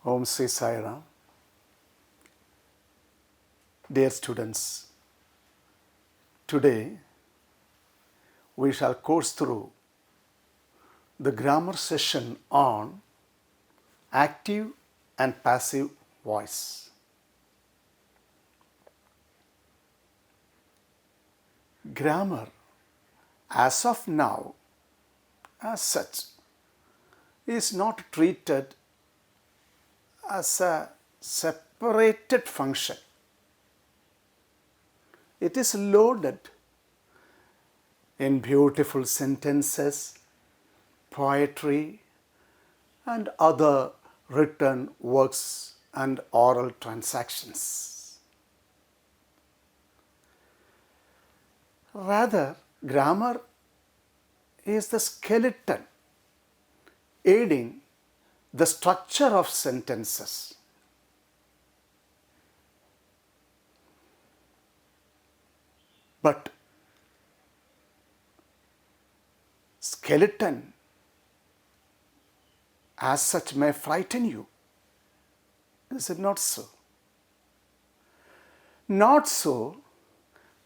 Om Sri Sai Ram. Dear students, today we shall course through the grammar session on active and passive voice. Grammar, as of now, as such, is not treated as a separated function. It is loaded in beautiful sentences, poetry, and other written works and oral transactions. Rather, grammar is the skeleton aiding the structure of sentences. But skeleton as such may frighten you. Is it not so? Not so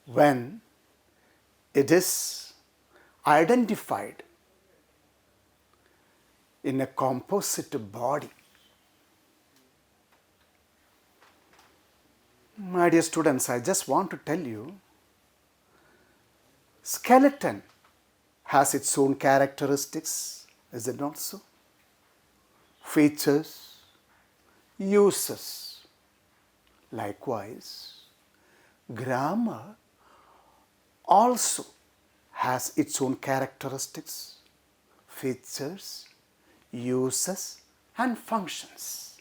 when it is identified in a composite body. My dear students, I just want to tell you, skeleton has its own characteristics, is it not so? Features, uses. Likewise, grammar also has its own characteristics, features, uses, and functions.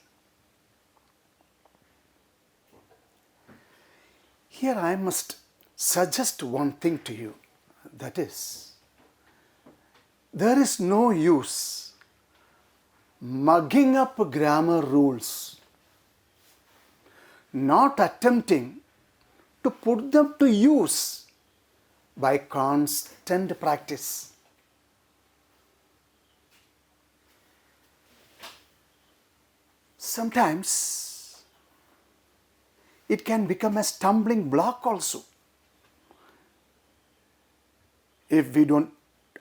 Here I must suggest one thing to you, that is, there is no use mugging up grammar rules, not attempting to put them to use by constant practice. Sometimes it can become a stumbling block also. If we don't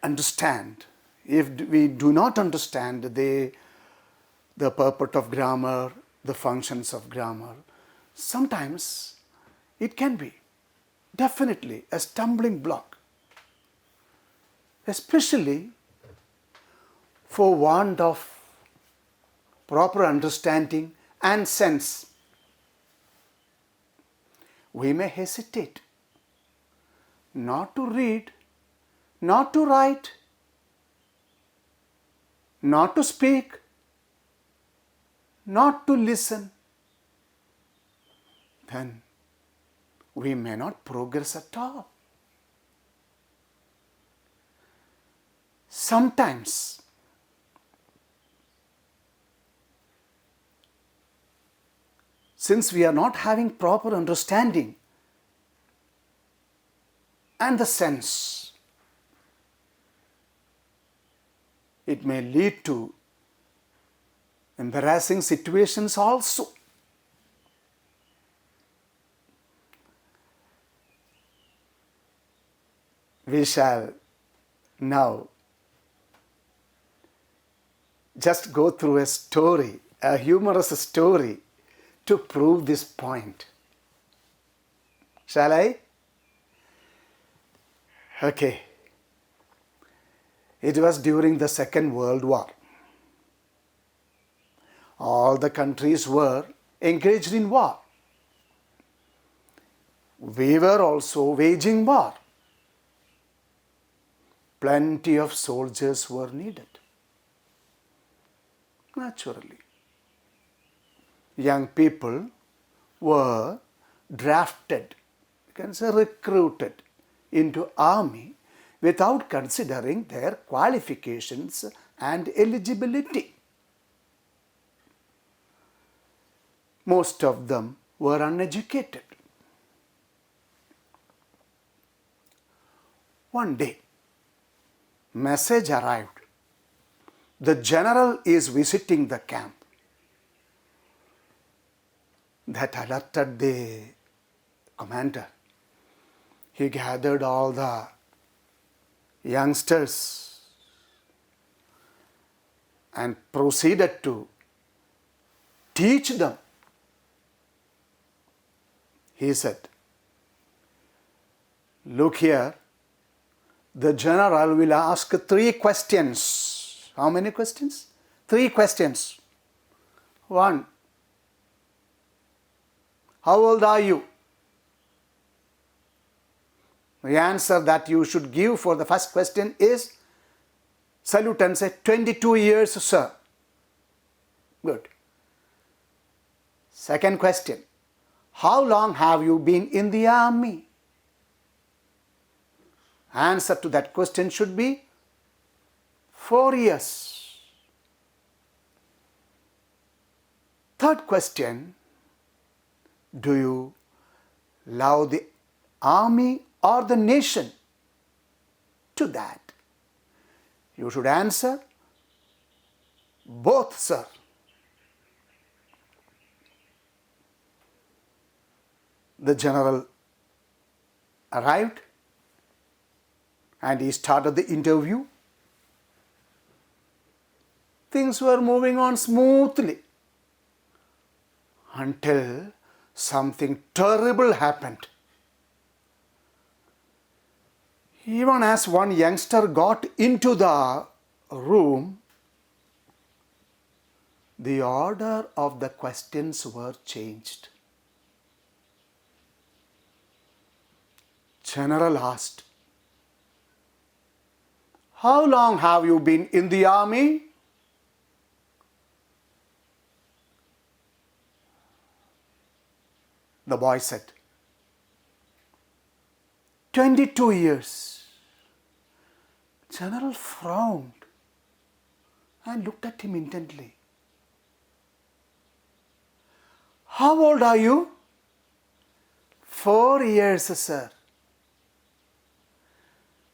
understand, if we do not understand the purport of grammar, the functions of grammar, sometimes it can be definitely a stumbling block, especially for want of proper understanding and sense. We may hesitate not to read, not to write, not to speak, not to listen. Then we may not progress at all. Sometimes since we are not having proper understanding and the sense, it may lead to embarrassing situations also. We shall now just go through a story, a humorous story, to prove this point. Shall I? Okay. It was during the Second World War. All the countries were engaged in war. We were also waging war. Plenty of soldiers were needed. Naturally, young people were drafted, you can say recruited into army without considering their qualifications and eligibility. Most of them were uneducated. One day, message arrived. The general is visiting the camp. That alerted the commander. He gathered all the youngsters and proceeded to teach them. He said, "Look here, the general will ask 3 questions." How many questions? 3 questions. 1. How old are you? The answer that you should give for the first question is salute and say, 22 years, sir. Good. Second question. How long have you been in the army? Answer to that question should be 4 years. Third question. Do you love the army or the nation? To that, you should answer, both, sir. The general arrived and he started the interview. Things were moving on smoothly until something terrible happened. Even as one youngster got into the room, the order of the questions were changed. General asked, "How long have you been in the army?" The boy said, 22 years. General frowned and looked at him intently. How old are you? 4 years, sir.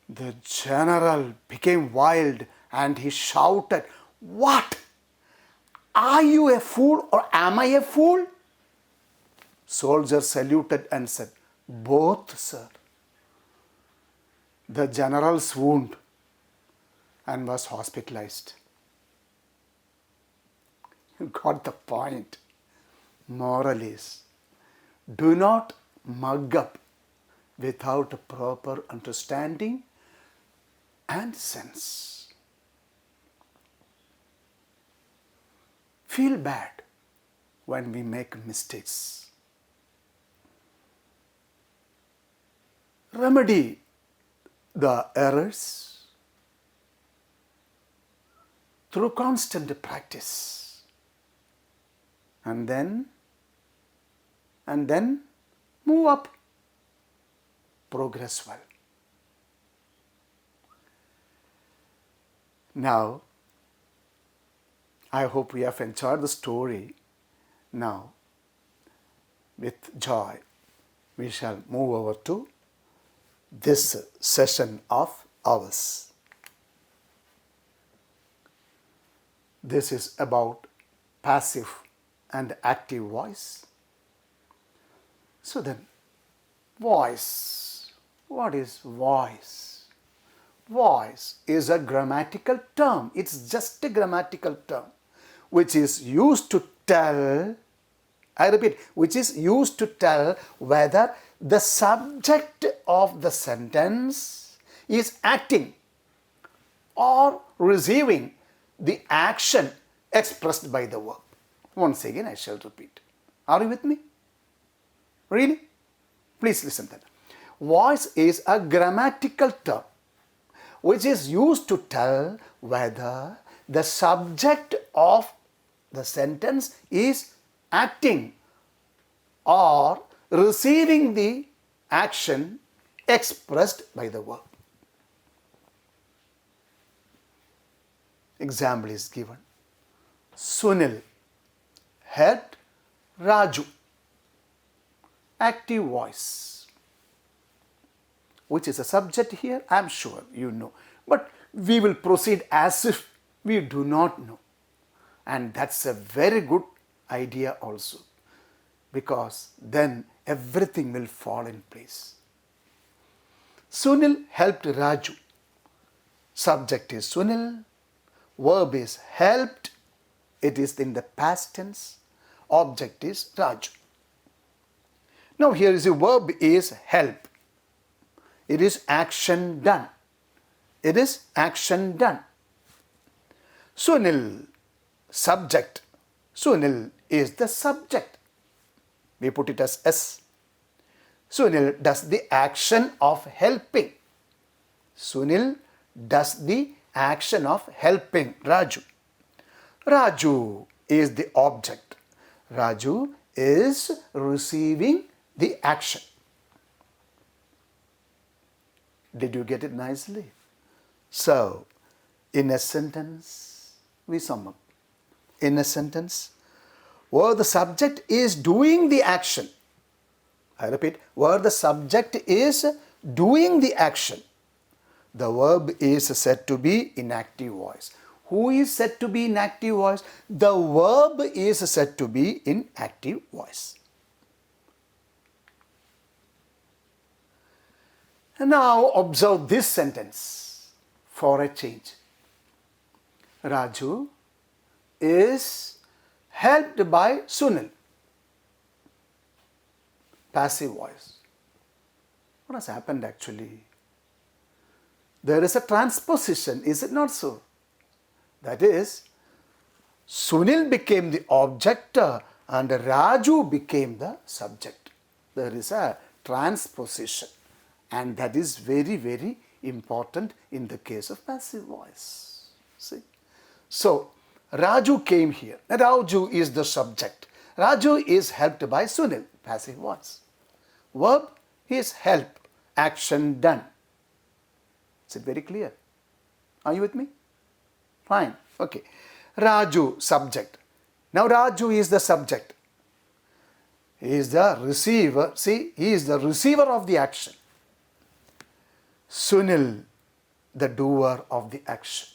The general became wild and he shouted, "What? Are you a fool or am I a fool?" Soldier saluted and said, "Both, sir." The general swooned and was hospitalized. You got the point. Moral is, do not mug up without proper understanding and sense. Feel bad when we make mistakes. Remedy the errors through constant practice. And then move up. Progress well. Now, I hope we have enjoyed the story. Now, with joy, we shall move over to this session of ours. This is about passive and active voice. So then, voice. What is voice? Voice is a grammatical term. It's just a grammatical term which is used to tell, I repeat, which is used to tell whether the subject of the sentence is acting or receiving the action expressed by the verb. Once again, I shall repeat. Are you with me? Really? Please listen to that. Voice is a grammatical term which is used to tell whether the subject of the sentence is acting or receiving the action expressed by the verb. Example is given. Sunil helped Raju. Active voice. Which is a subject here? I am sure you know. But we will proceed as if we do not know. And that's a very good idea also. because then everything will fall in place. Sunil helped Raju. Subject is Sunil, verb is helped, it is in the past tense, object is Raju. Now here is a verb is help. It is action done. It is action done. Sunil, subject. Sunil is the subject. We put it as S. Sunil does the action of helping. Sunil does the action of helping Raju. Raju is the object. Raju is receiving the action. Did you get it nicely? So, in a sentence, we sum up. In a sentence, where the subject is doing the action. I repeat, where the subject is doing the action, the verb is said to be in active voice. Who is said to be in active voice? The verb is said to be in active voice. And now observe this sentence for a change. Raju is helped by Sunil. Passive voice. What has happened actually? There is a transposition, is it not so? That is, Sunil became the object and Raju became the subject. There is a transposition, and that is very, very important in the case of passive voice. See? So, Raju came here. Raju is the subject. Raju is helped by Sunil, passive voice. Verb is help, action done. Is it very clear? Are you with me? Fine. Okay. Raju, subject. Now Raju is the subject. He is the receiver. See, he is the receiver of the action. Sunil, the doer of the action.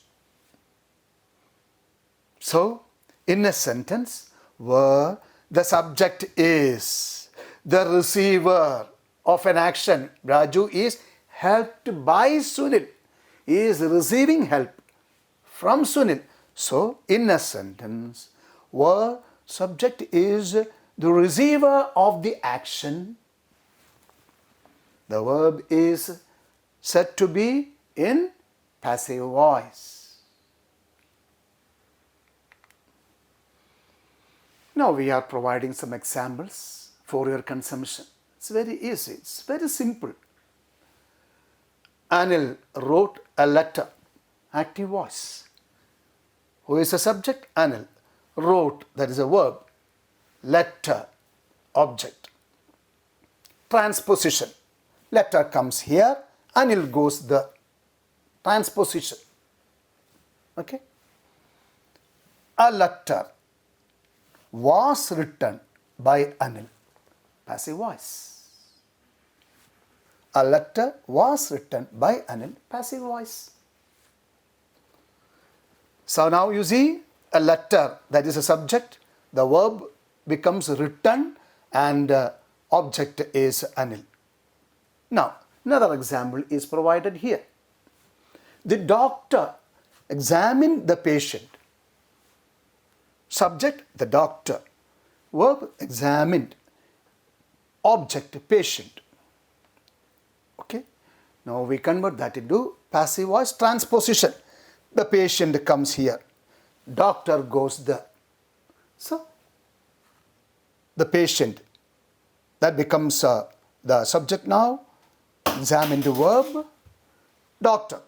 So, in a sentence where the subject is the receiver of an action, Raju is helped by Sunil. He is receiving help from Sunil. So, in a sentence where subject is the receiver of the action, the verb is said to be in passive voice. Now we are providing some examples for your consumption. It's very easy, it's very simple. Anil wrote a letter, active voice. Who is the subject? Anil. Wrote, that is a verb. Letter, object. Transposition. Letter comes here, Anil goes the transposition. Okay? A letter was written by Anil. Passive voice. A letter was written by Anil. Passive voice. So now you see a letter, that is a subject. The verb becomes written and object is Anil. Now, another example is provided here. The doctor examined the patient. Subject, the doctor. Verb, examined. Object, patient. Okay. Now we convert that into passive voice transposition. The patient comes here. Doctor goes there. So, the patient, that becomes the subject now. Examined verb. Doctor.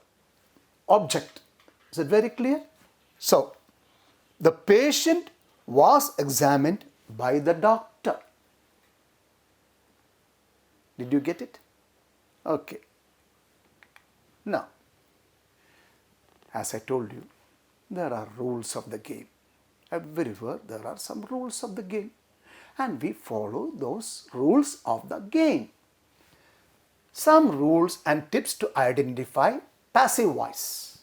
Object. Is it very clear? So, the patient was examined by the doctor. Did you get it? Okay. Now, as I told you, there are rules of the game. Everywhere there are some rules of the game. And we follow those rules of the game. Some rules and tips to identify passive voice.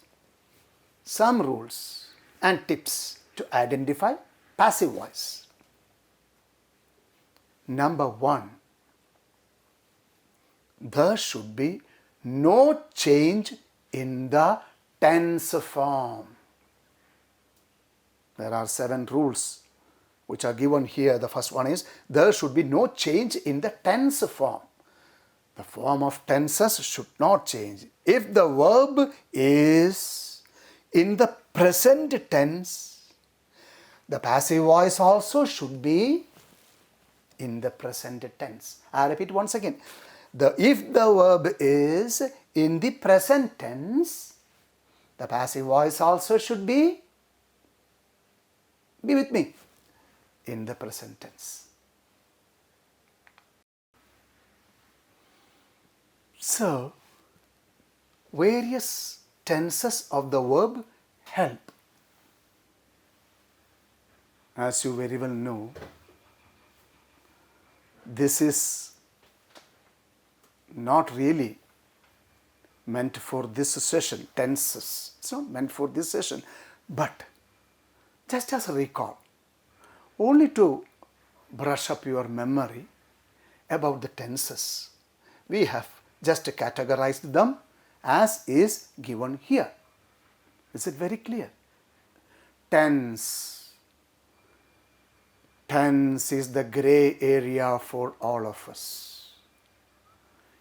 Some rules and tips to identify passive voice. Number one, there should be no change in the tense form. There are 7 rules which are given here. The first one is there should be no change in the tense form. The form of tenses should not change. If the verb is in the present tense, the passive voice also should be in the present tense. I repeat once again. If the verb is in the present tense, the passive voice also should be with me, in the present tense. So, various tenses of the verb help. As you very well know, this is not really meant for this session, tenses. It's not meant for this session, but just as a recall, only to brush up your memory about the tenses. We have just categorized them as is given here. Is it very clear? Tense. Tense is the gray area for all of us.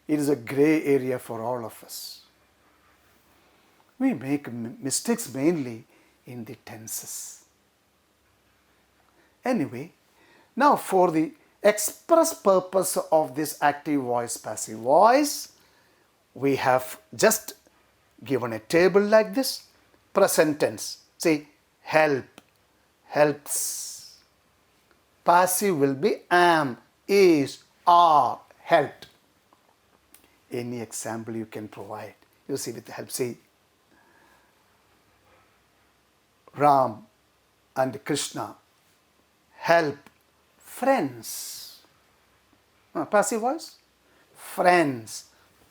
It is a gray area for all of us. We make mistakes mainly in the tenses. Anyway, now for the express purpose of this active voice, passive voice, we have just given a table like this. Present tense, say help, helps. Passive will be am, is, are, helped. Any example you can provide. You see with the help, say Ram and Krishna help friends. Passive voice. Friends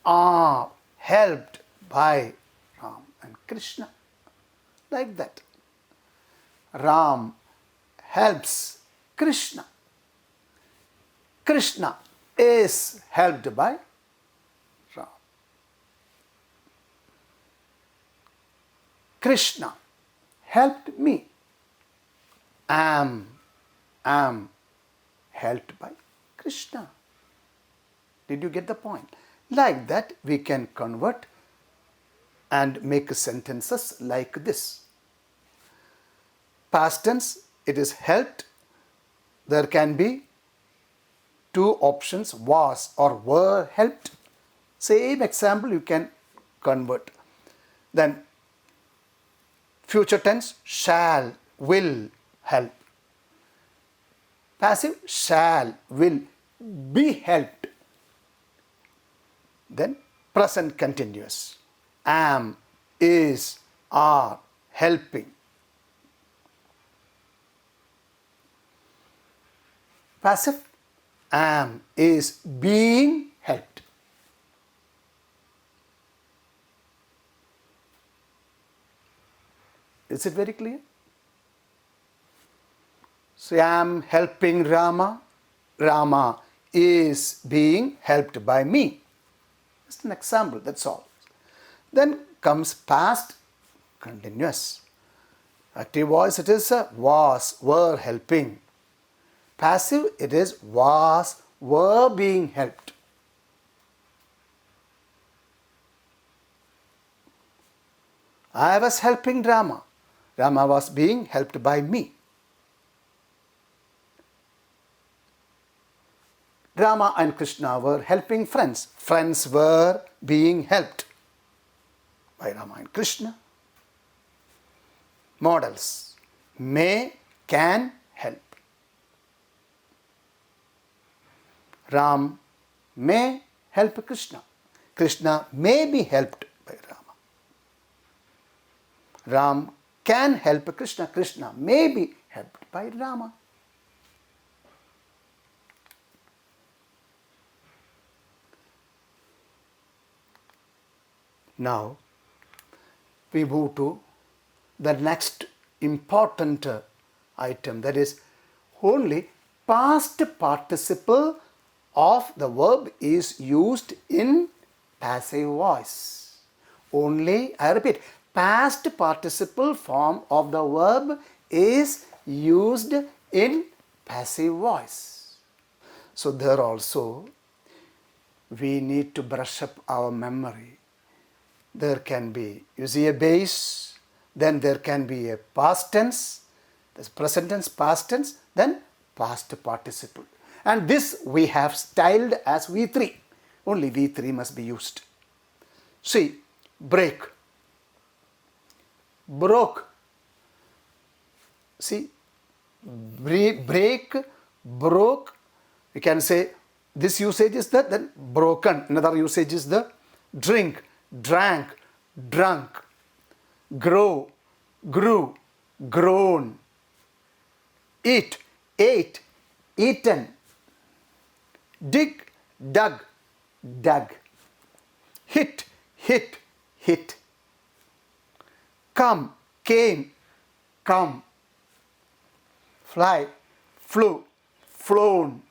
are helped by Ram and Krishna. Like that. Ram helps Krishna. Krishna is helped by Ram. Krishna helped me. Am helped by Krishna. Did you get the point? Like that we can convert and make sentences like this. Past tense, it is helped. There can be 2 options, was or were helped. Same example you can convert. Then future tense, shall, will help. Passive, shall, will be helped. Then present continuous, am, is, are helping. Passive, am, is being helped. Is it very clear? So, I am helping Rama. Rama is being helped by me. Just an example, that's all. Then comes past continuous. Active voice, it is was, were helping. Passive, it is was, were being helped. I was helping Rama. Rama was being helped by me. Rama and Krishna were helping friends. Friends were being helped by Rama and Krishna. Models. May, can help. Ram may help Krishna. Krishna may be helped by Rama. Ram can help Krishna. Krishna may be helped by Rama. Now, we move to the next important item, that is only past participle of the verb is used in passive voice. Only, I repeat, past participle form of the verb is used in passive voice. So there also we need to brush up our memory. There can be, you see, a base, then there can be a past tense, there's present tense, past tense, then past participle. And this we have styled as V3. Only V3 must be used. See, break, broke. See, break, broke. You can say this usage is the then broken. Another usage is the drink, drank, drunk, grow, grew, grown, eat, ate, eaten, dig, dug, dug, hit, hit, hit, come, came, come, fly, flew, flown,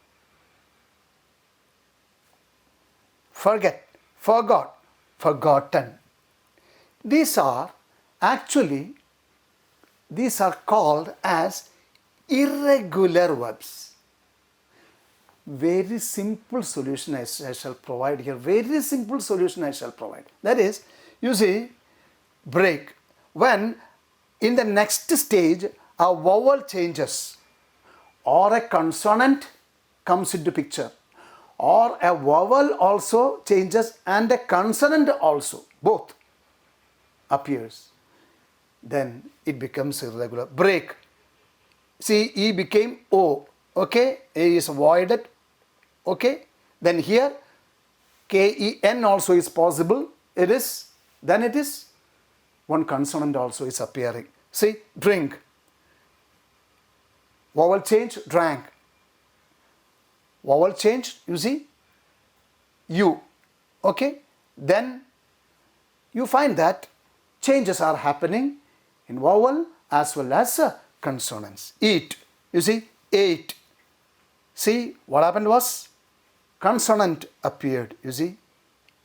forget, forgot, forgotten. These are called as irregular verbs. Very simple solution I shall provide here. Very simple solution I shall provide. That is, you see, break. When in the next stage a vowel changes or a consonant comes into picture, or a vowel also changes and a consonant also, both appears, then it becomes irregular. Break. See, E became O. Okay, A is voided. Okay, then here K-E-N also is possible. It is one consonant also is appearing. See, drink. Vowel change, drank. Vowel change, you see, U. Okay, then you find that changes are happening in vowel as well as consonants. Eat, you see, ate. See, what happened was consonant appeared, you see,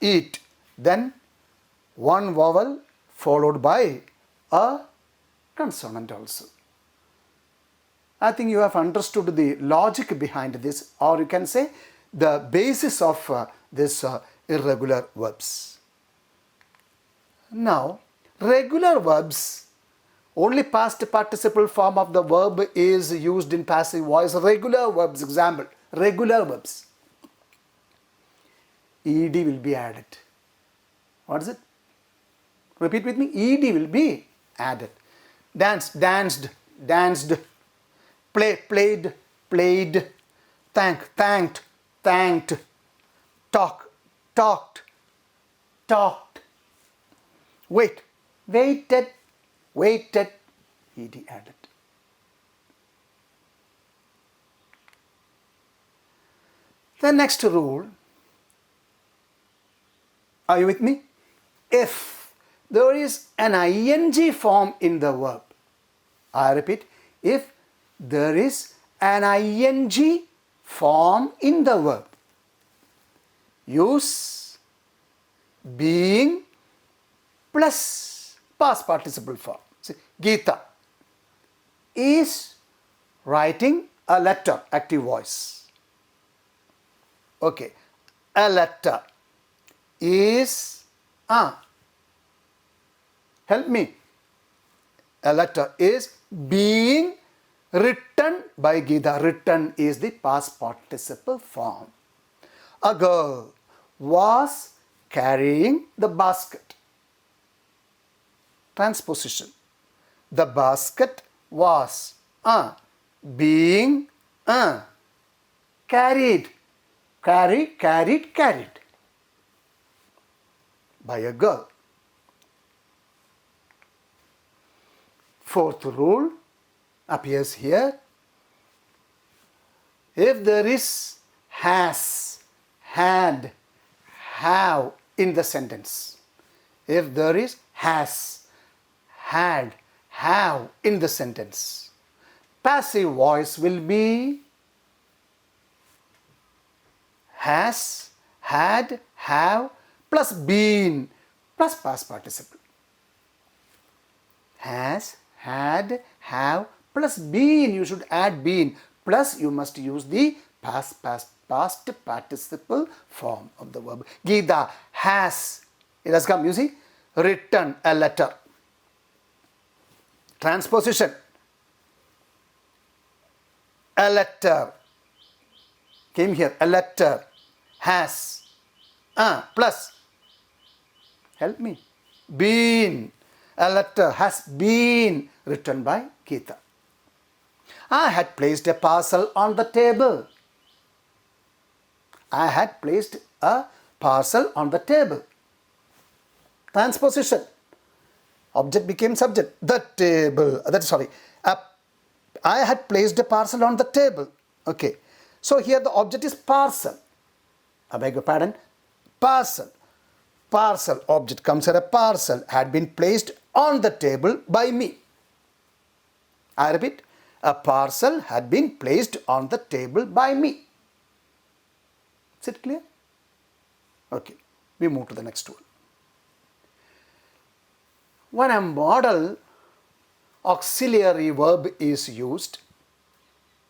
eat. Then one vowel followed by a consonant also. I think you have understood the logic behind this, or you can say the basis of this irregular verbs. Now, regular verbs, only past participle form of the verb is used in passive voice. Regular verbs, example, regular verbs. ED will be added. What is it? Repeat with me. ED will be added. Dance, danced, danced. Play, played, played. Thank, thanked, thanked. Talk, talked, talked. Wait, waited, waited. ED added. The next rule, are you with me? If there is an ing form in the verb, I repeat, if there is an ing form in the verb, use being plus past participle form. See, Geeta is writing a letter, active voice. Okay, a letter is, help me, a letter is being written by Geeta. Written is the past participle form. A girl was carrying the basket. Transposition. The basket was being carried. Carried by a girl. Fourth rule appears here. If there is has, had, have in the sentence, if there is has, had, have in the sentence, passive voice will be has, had, have plus been plus past participle. Has, had, have plus been. You should add been plus you must use the past participle form of the verb. Geeta has, it has come, you see, written a letter. Transposition. A letter. Came here. A letter has. Plus. Help me. Been. A letter has been written by Geeta. I had placed a parcel on the table. I had placed a parcel on the table. Transposition. Object became subject. The table. I had placed a parcel on the table. Okay. So here the object is parcel. I beg your pardon. Parcel. Parcel. Object comes here. A parcel had been placed on the table by me. I repeat. A parcel had been placed on the table by me. Is it clear? Okay. We move to the next one. When a modal auxiliary verb is used,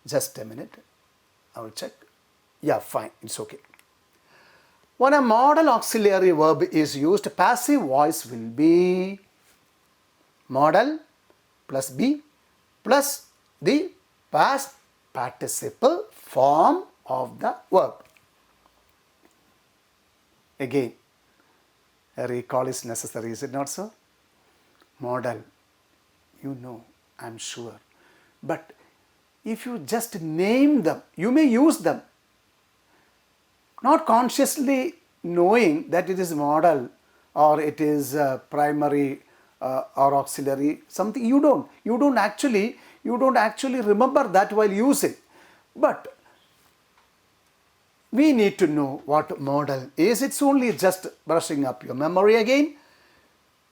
just a minute, I will check. Yeah, fine, it's okay. When a modal auxiliary verb is used, passive voice will be modal plus be plus the past participle form of the verb. Again, a recall is necessary, is it not so? Modal, you know, I'm sure. But if you just name them, you may use them. Not consciously knowing that it is modal or it is primary or auxiliary, something you don't actually remember that while using. But we need to know what modal is. It's only just brushing up your memory again.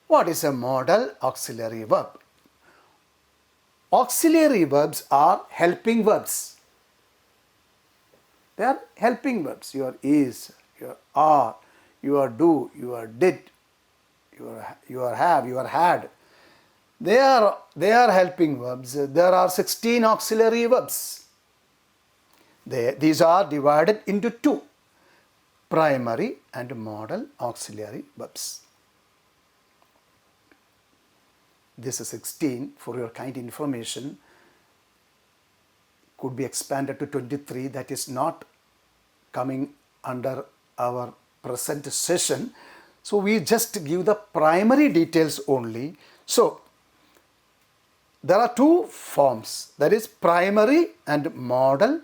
What is a modal auxiliary verb? Auxiliary verbs are helping verbs. They are helping verbs. Your is, your are, your do, your did, your have, your had. They are helping verbs. There are 16 auxiliary verbs. These are divided into two, primary and modal auxiliary verbs. This is 16 for your kind information. Could be expanded to 23. That is not coming under our present session. So we just give the primary details only. So there are two forms, that is primary and modal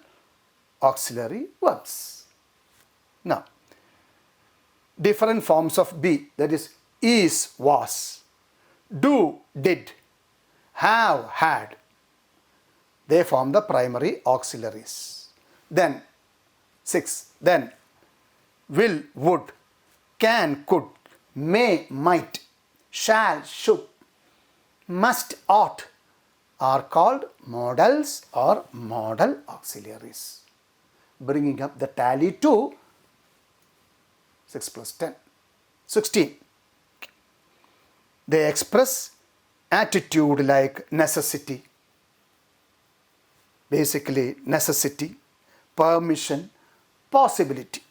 auxiliary verbs. Now, different forms of be, that is, was, do, did, have, had. They form the primary auxiliaries. Then, 6. Then, will, would, can, could, may, might, shall, should, must, ought are called modals or modal auxiliaries. Bringing up the tally to 6 plus 10, 16. They express attitude like necessity, basically necessity, permission, possibility.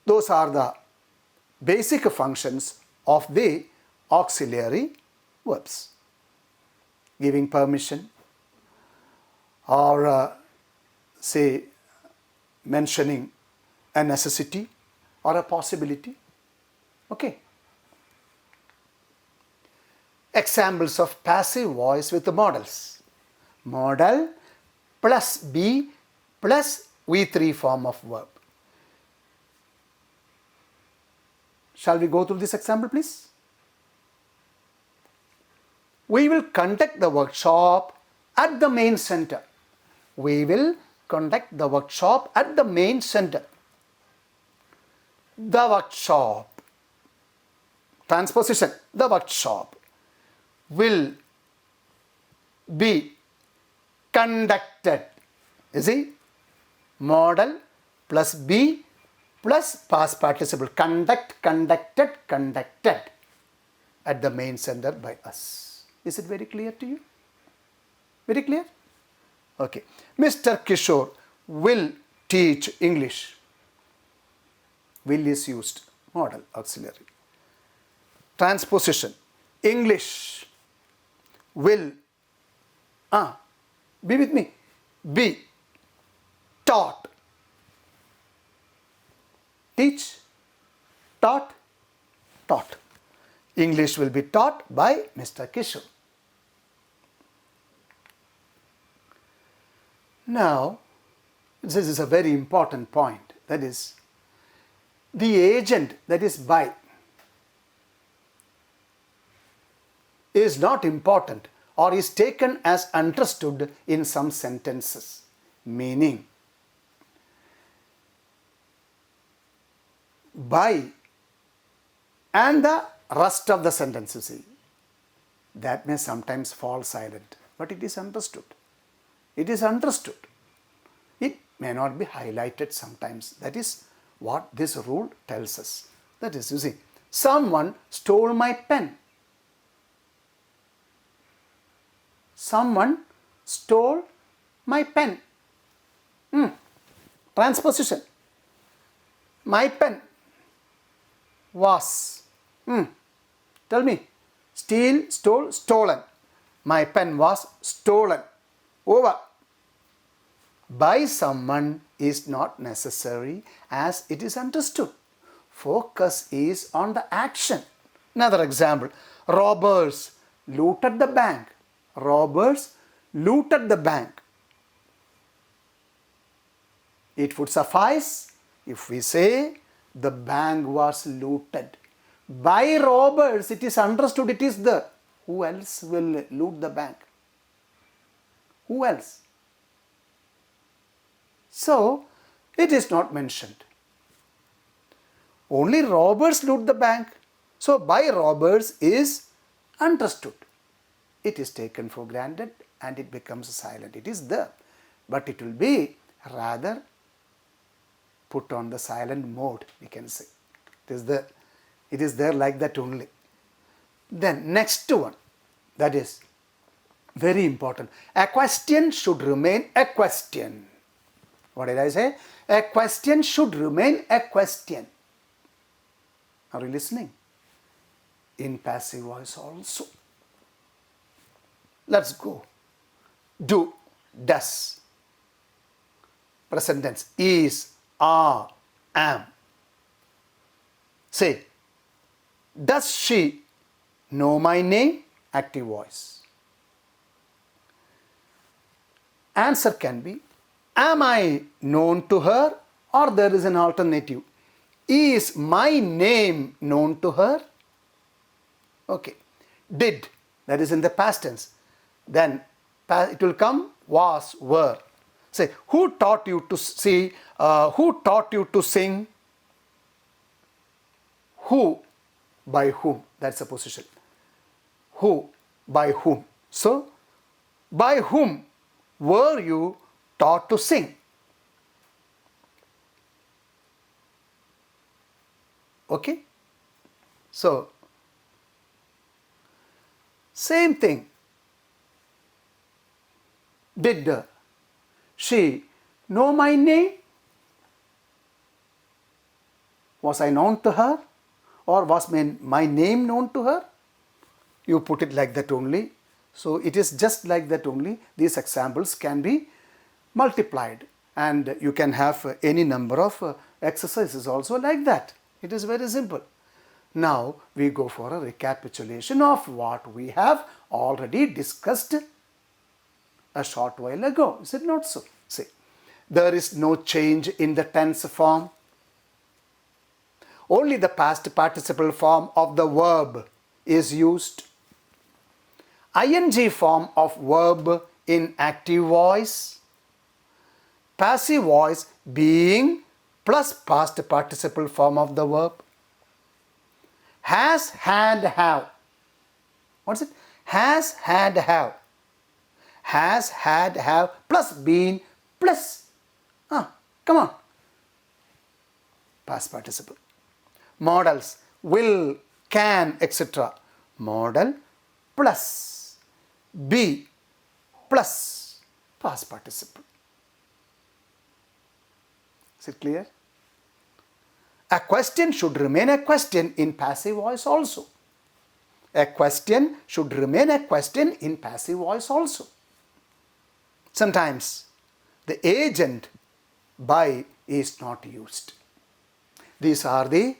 Those are the basic functions of the auxiliary verbs. Giving permission or say mentioning a necessity or a possibility. Okay. Examples of passive voice with the modals. Modal plus be plus V3 form of verb. Shall we go through this example, please? We will conduct the workshop at the main center. We will conduct the workshop at the main center. The workshop. Transposition. The workshop will be conducted. You see? model plus be plus past participle. Conduct, conducted, conducted at the main center by us. Is it very clear to you? Very clear? Okay. Mr. Kishore will teach English. Will is used. Model, auxiliary. Transposition. English will, be with me, be taught. Teach, taught, taught. English will be taught by Mr. Kishore. Now, this is a very important point. That is, the agent, that is by, is not important or is taken as understood in some sentences. Meaning, by and the rest of the sentence, you see, that may sometimes fall silent, but it is understood. It is understood. It may not be highlighted sometimes. That is what this rule tells us. That is, you see, someone stole my pen. Someone stole my pen. Transposition. My pen was. Tell me. Steal, stole, stolen. My pen was stolen. Over. By someone is not necessary as it is understood. Focus is on the action. Another example. Robbers looted the bank. Robbers looted the bank. It would suffice if we say the bank was looted. By robbers, it is understood it is the. Who else will loot the bank? Who else? So, it is not mentioned. Only robbers loot the bank. So, by robbers is understood. It is taken for granted and it becomes silent. It is there. But it will be rather put on the silent mode, we can say. It is there like that only. Then next one, that is very important. A question should remain a question. What did I say? A question should remain a question. Are you listening? In passive voice also. Let's go. Do, does. Present tense. Is, are, am. Say, does she know my name? Active voice. Answer can be, am I known to her? Or there is an alternative. Is my name known to her? Okay. Did, that is in the past tense. Then it will come was, were. Say, who taught you to see? Who taught you to sing? Who, by whom? That's a position. Who, by whom? So, by whom were you taught to sing? Okay? So, same thing. Did she know my name? Was I known to her? Or was my name known to her? You put it like that only. So it is just like that only. These examples can be multiplied and you can have any number of exercises also like that. It is very simple. Now we go for a recapitulation of what we have already discussed a short while ago. Is it not so? See, there is no change in the tense form. Only the past participle form of the verb is used. ing form of verb in active voice. Passive voice being plus past participle form of the verb. Has, had, have. What is it? Has, had, have. Has, had, have plus been plus Come on. Past participle. Modals will, can, etc. Modal plus be plus past participle. Is it clear? A question should remain a question in passive voice also. A question should remain a question in passive voice also. Sometimes the agent by is not used. These are the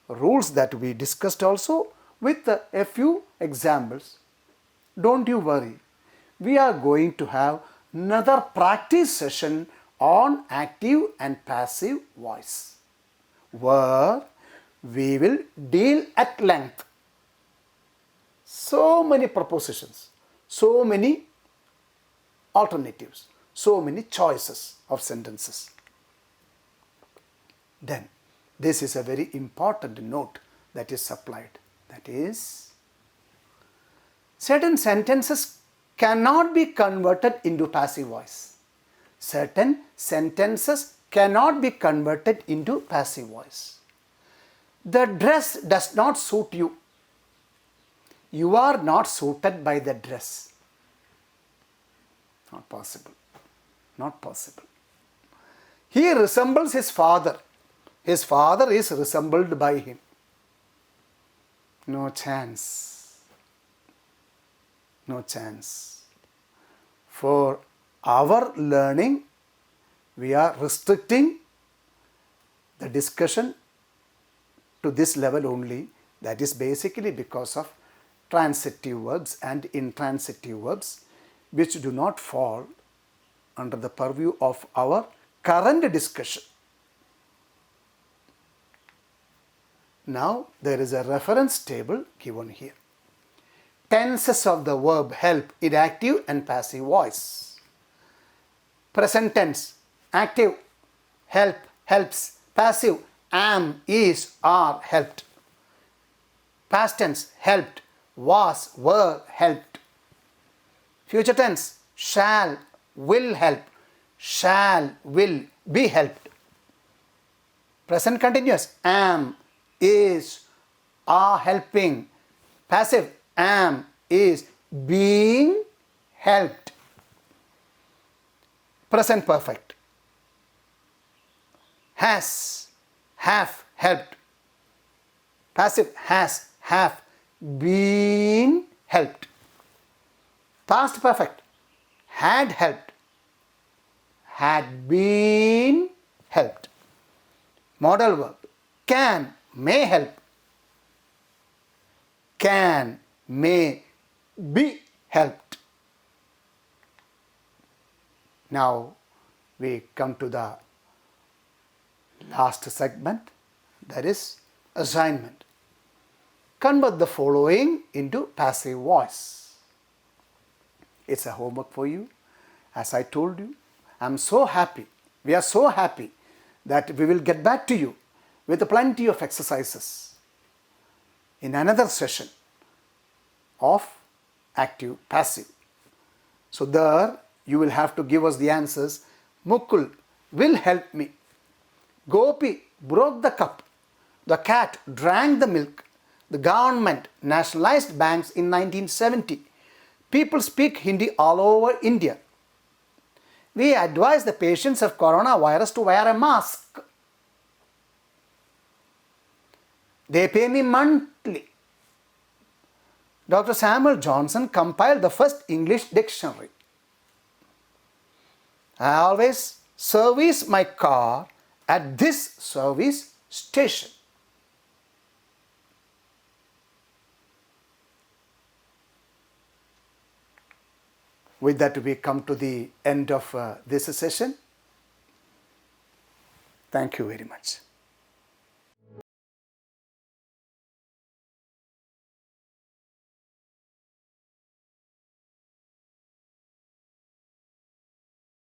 rules that we discussed also with a few examples. Don't you worry. We are going to have another practice session on active and passive voice, where we will deal at length so many propositions, so many alternatives, so many choices of sentences. Then, this is a very important note that is supplied. That is, certain sentences cannot be converted into passive voice. Certain sentences cannot be converted into passive voice. The dress does not suit you. You are not suited by the dress. Not possible. Not possible. He resembles his father. His father is resembled by him. No chance. No chance. For our learning, we are restricting the discussion to this level only. That is basically because of transitive verbs and intransitive verbs, which do not fall under the purview of our current discussion. Now, there is a reference table given here. Tenses of the verb help in active and passive voice. Present tense, active, help, helps. Passive, am, is, are, helped. Past tense, helped, was, were, helped. Future tense, shall, will help, shall, will, be helped. Present continuous, am, is, are helping. Passive, am, is, being helped. Present perfect, has, have helped. Passive, has, have been helped. Past perfect, had helped, had been helped. Modal verb, can, may help, can, may be helped. Now we come to the last segment, that is assignment. Convert the following into passive voice. It's a homework for you. As I told you, I'm so happy, we are so happy that we will get back to you with plenty of exercises in another session of active passive. So there you will have to give us the answers. Mukul will help me. Gopi broke the cup. The cat drank the milk. The government nationalized banks in 1970. People speak Hindi all over India. We advise the patients of coronavirus to wear a mask. They pay me monthly. Dr. Samuel Johnson compiled the first English dictionary. I always service my car at this service station. With that, we come to the end of this session. Thank you very much.